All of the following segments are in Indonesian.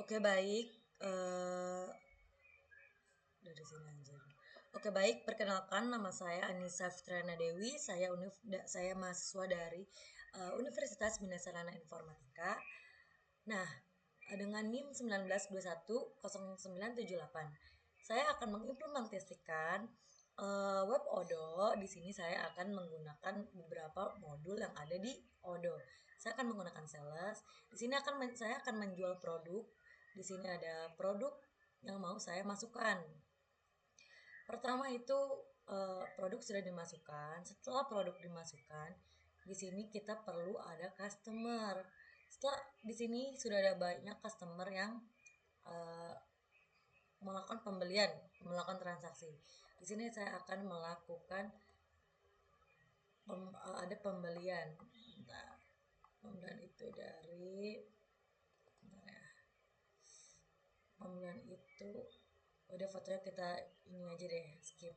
Oke baik, eh dari sini aja. Oke baik, perkenalkan nama saya Anissa Fitriana Dewi. Saya mahasiswa dari Universitas Bina Sarana Informatika. Nah, dengan NIM 19210978, saya akan mengimplementasikan web Odoo. Di sini saya akan menggunakan beberapa modul yang ada di Odoo. Saya akan menggunakan sales. Di sini saya akan menjual produk. Di sini ada produk yang mau saya masukkan. Pertama itu produk sudah dimasukkan. Setelah produk dimasukkan, di sini kita perlu ada customer. Setelah di sini sudah ada banyak customer yang melakukan pembelian, melakukan transaksi. Di sini saya akan melakukan ada pembelian. Bentar. Pembelian itu dari pembelian itu udah fotonya kita ini aja deh, skip.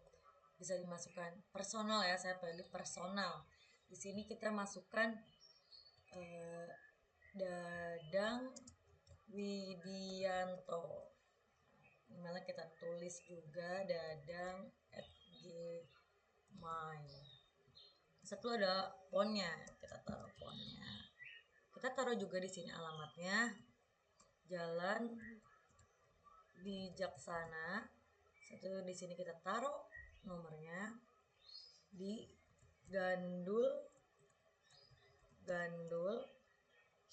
Bisa dimasukkan personal ya, saya pilih personal. Di sini kita masukkan Dadang Widianto. Emailnya kita tulis juga dadang@gmail. Satu ada ponnya, kita taruh ponnya. Kita taruh juga di sini alamatnya, Jalan Bijaksana. Satu di sini kita taruh nomornya di Gandul.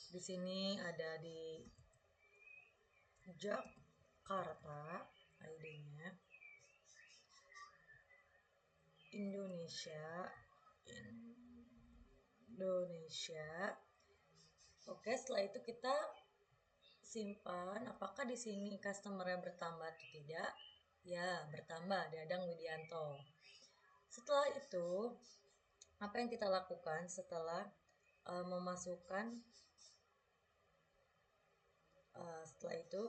Di sini ada di Jakarta ID-nya. Indonesia. Oke, setelah itu kita simpan apakah di sini customer-nya bertambah atau tidak. Ya, bertambah, Dadang Widianto. Setelah itu, apa yang kita lakukan setelah memasukkan setelah itu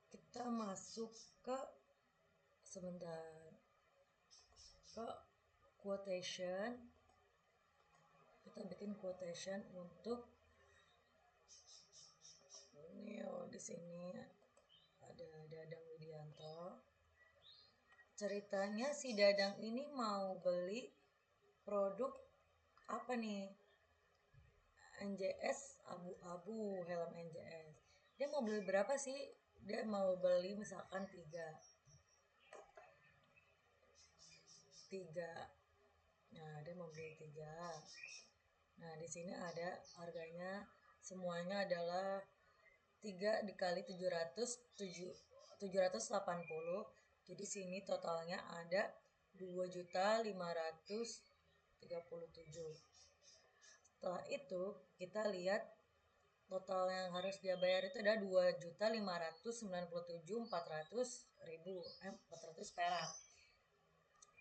kita masuk ke quotation. Kita bikin quotation untuk ini. Di sini ada Dadang Widianto. Ceritanya si Dadang ini mau beli produk apa nih? NJS abu-abu, helm NJS. Dia mau beli berapa sih? Dia mau beli misalkan tiga. Nah, dia mau beli 3. Nah, di sini ada harganya, semuanya adalah 3 dikali 780. Jadi sini totalnya ada 2.537. Setelah itu kita lihat total yang harus dia bayar itu ada 2.597.400 perak.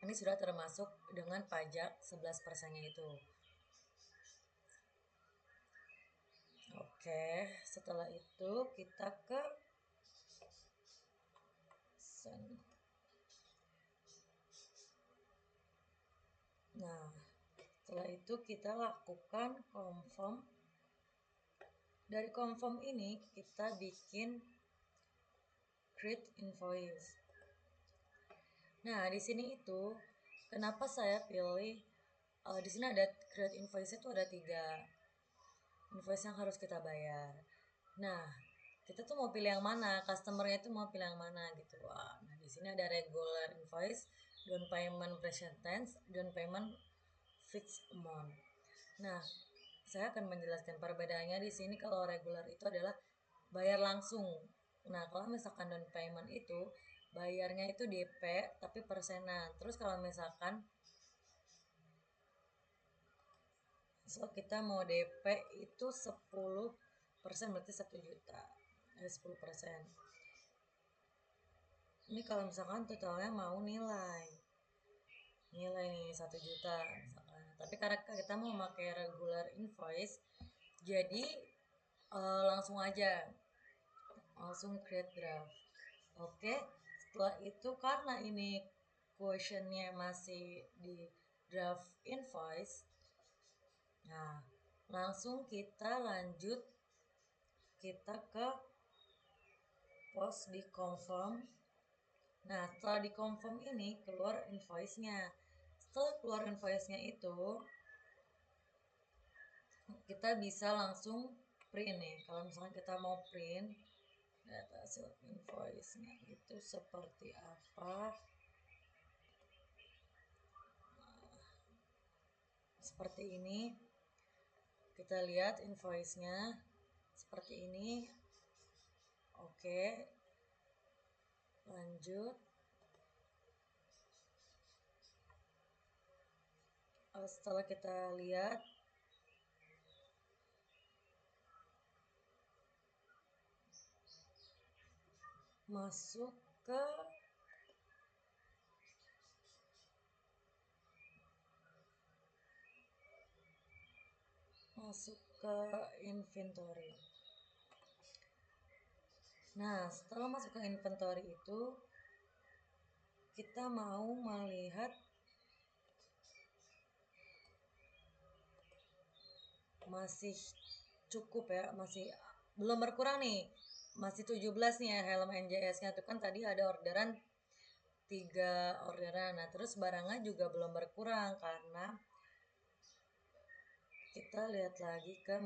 Ini sudah termasuk dengan pajak 11%-nya itu. Oke, setelah itu kita ke Nah, setelah itu kita lakukan confirm. Dari confirm ini kita bikin create invoice. Nah, di sini itu kenapa saya pilih di sini ada create invoice itu ada 3 invoice yang harus kita bayar. Nah, kita tuh mau pilih yang mana, customernya itu mau pilih yang mana gitu. Nah, di sini ada regular invoice, down payment present tense, down payment fixed amount. Nah, saya akan menjelaskan perbedaannya di sini. Kalau regular itu adalah bayar langsung. Nah, kalau misalkan down payment itu bayarnya itu DP tapi persenan. Terus kalau misalkan kita mau DP itu 10%, berarti 1 juta. 10%. Ini kalau misalkan totalnya mau nilai nih 1 juta misalkan. Tapi karena kita mau pakai regular invoice, jadi langsung aja create draft. Oke, setelah itu karena ini questionnya masih di draft invoice. Nah, langsung kita lanjut, kita ke post di confirm. Nah, setelah di confirm ini keluar invoice-nya. Setelah keluar invoice-nya itu, kita bisa langsung print nih. Kalau misalnya kita mau print data hasil invoice-nya itu seperti apa. Seperti ini. Kita lihat invoice-nya seperti ini. Oke. Lanjut. Setelah kita lihat, masuk ke inventory. Nah, setelah masuk ke inventory itu, kita mau melihat masih cukup ya, masih belum berkurang nih, masih 17 nih ya helm NJS-nya tuh kan tadi ada orderan 3 orderan. Nah, terus barangnya juga belum berkurang karena kita lihat lagi ke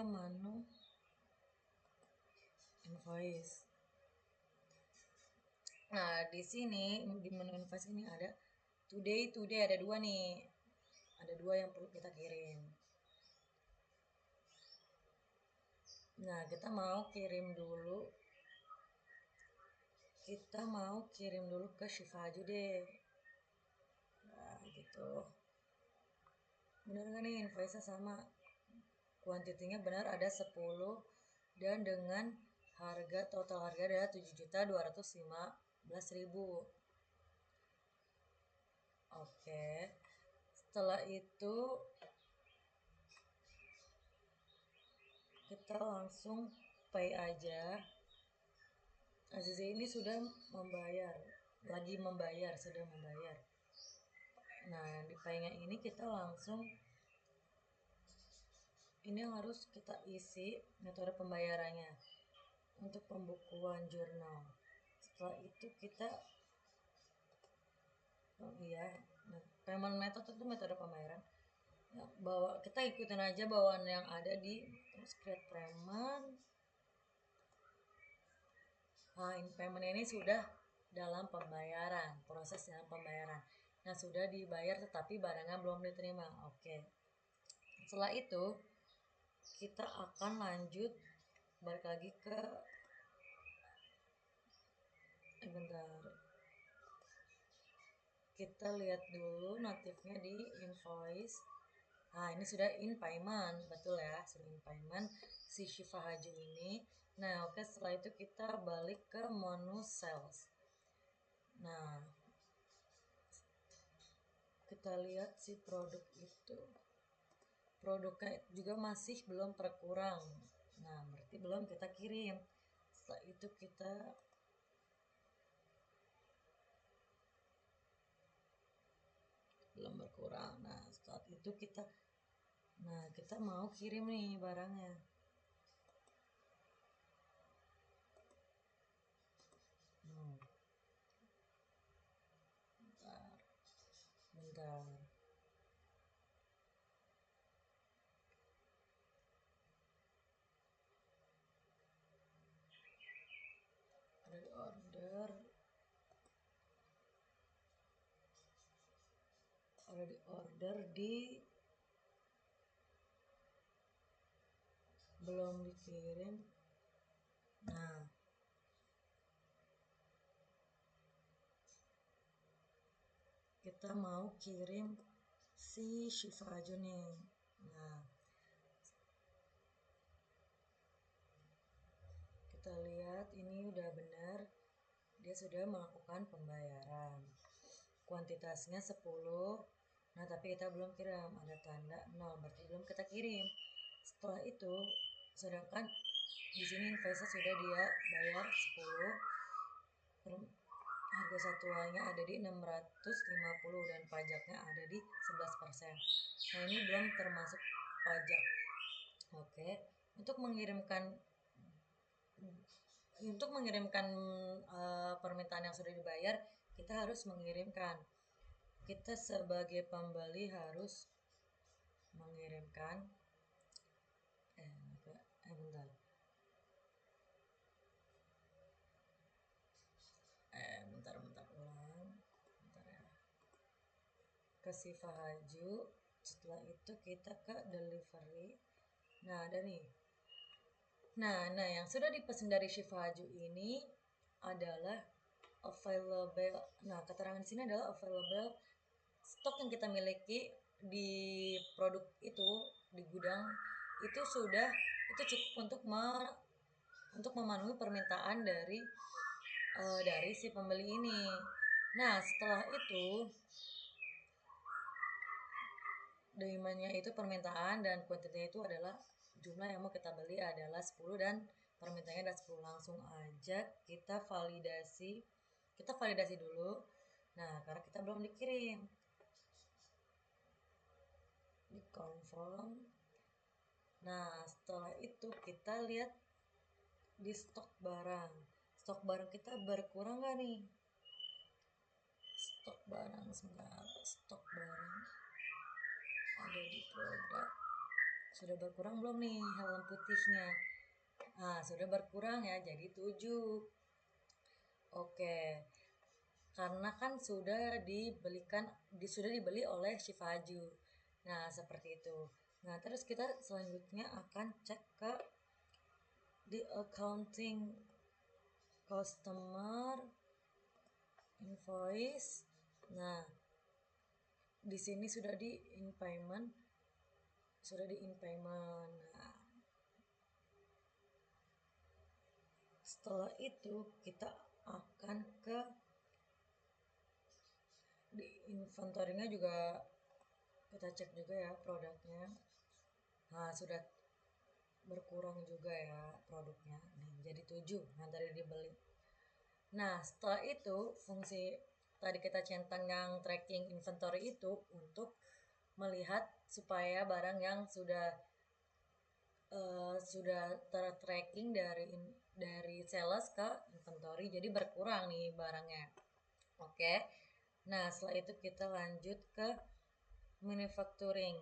menu, invoice. Nah, di sini di menu invoice ini ada today ada 2 nih. Ada 2 yang perlu kita kirim. Nah, kita mau kirim dulu ke Shiva aja deh. Nah, gitu. Bener gak nih invoice-nya sama? Kuantitinya benar ada 10 dan dengan total harga adalah 7.215.000. Oke. Setelah itu kita langsung pay aja. Aziza ini sudah membayar. Nah, di pay-nya ini kita langsung, ini yang harus kita isi metode pembayarannya untuk pembukuan jurnal. Setelah itu kita payment method itu metode pembayaran. Ya, kita ikutin aja bawaan yang ada di create payment. Nah, payment ini sudah dalam pembayaran, proses dalam pembayaran. Nah, sudah dibayar tetapi barangnya belum diterima. Oke. Setelah itu kita akan lanjut balik lagi ke bentar. Kita lihat dulu notifnya di invoice. Nah, ini sudah in payment, betul ya, sudah in payment si Shiva Haju ini. Nah, oke, setelah itu kita balik ke menu sales. Nah, kita lihat si produknya juga masih belum berkurang. Nah, berarti belum kita kirim. Setelah itu kita belum berkurang. Nah, saat itu kita mau kirim nih barangnya. Bentar. Ada di order belum dikirim. Nah, kita mau kirim si Shiva aja nih. Nah, kita lihat ini udah benar, dia sudah melakukan pembayaran, kuantitasnya 10. Nah, tapi kita belum kirim, ada tanda 0, berarti belum kita kirim. Setelah itu, sedangkan Di sini invoice sudah dia bayar 10, harga satuannya ada di 650 dan pajaknya ada di 11%. Nah, ini belum termasuk pajak. Oke, untuk mengirimkan permintaan yang sudah dibayar, kita harus mengirimkan. Kita sebagai pembeli harus mengirimkan bentar ulang ya, ke Siva Haju. Setelah itu kita ke delivery. Nah, ada nih. Nah, yang sudah dipesan dari Siva Haju ini adalah available. Nah, keterangan di sini adalah available stok yang kita miliki di produk itu, di gudang itu cukup untuk memenuhi permintaan dari si pembeli ini. Nah, setelah itu demand-nya itu permintaan dan kuantitasnya itu adalah jumlah yang mau kita beli adalah 10 dan permintaannya adalah 10. Langsung aja kita validasi dulu. Nah, karena kita belum dikirim, di confirm. Nah, setelah itu kita lihat di stok barang kita berkurang nggak nih? Stok barang ada di produk sudah berkurang belum nih helm putihnya? Nah, sudah berkurang ya, jadi 7. Oke, karena kan sudah dibeli oleh Siva Haju. Nah, seperti itu. Nah, terus kita selanjutnya akan cek ke di accounting, customer invoice. Nah, di sini sudah di in payment. Nah, setelah itu kita akan ke di inventory-nya juga kita cek juga ya produknya. Nah, sudah berkurang juga ya produknya. Nih, jadi 7 yang tadi dibeli. Nah, setelah itu fungsi tadi kita centang yang tracking inventory itu untuk melihat supaya barang yang sudah ter-tracking dari sales ke inventory, jadi berkurang nih barangnya. Oke. Nah, setelah itu kita lanjut ke manufacturing.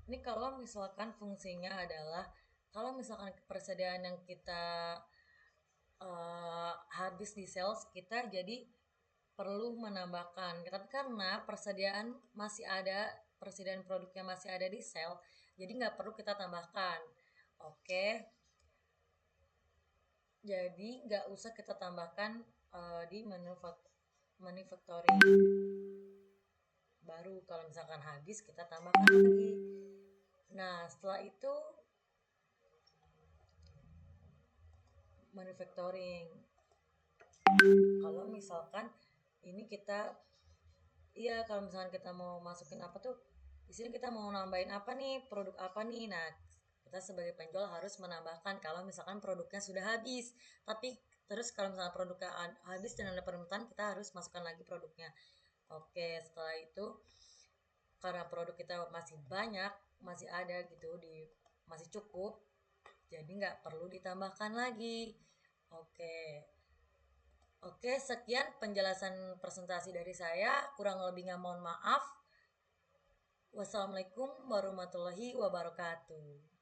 Ini kalau misalkan fungsinya adalah kalau misalkan persediaan yang kita habis di sales, kita jadi perlu menambahkan. Tapi karena persediaan produknya masih ada di sale, jadi nggak perlu kita tambahkan. Oke, jadi nggak usah kita tambahkan di manufacturing. Baru kalau misalkan habis kita tambahkan lagi. Nah, setelah itu manufacturing. Kalau misalkan ini kalau misalkan kita mau masukin apa tuh, di sini kita mau nambahin apa nih, produk apa nih. Nah, kita sebagai penjual harus menambahkan kalau misalkan produknya sudah habis. Tapi terus kalau misalkan produknya habis dan ada permintaan, kita harus masukkan lagi produknya. Oke, setelah itu karena produk kita masih banyak, masih ada gitu, masih cukup, jadi nggak perlu ditambahkan lagi. Oke, sekian penjelasan presentasi dari saya. Kurang lebihnya mohon maaf. Wassalamualaikum warahmatullahi wabarakatuh.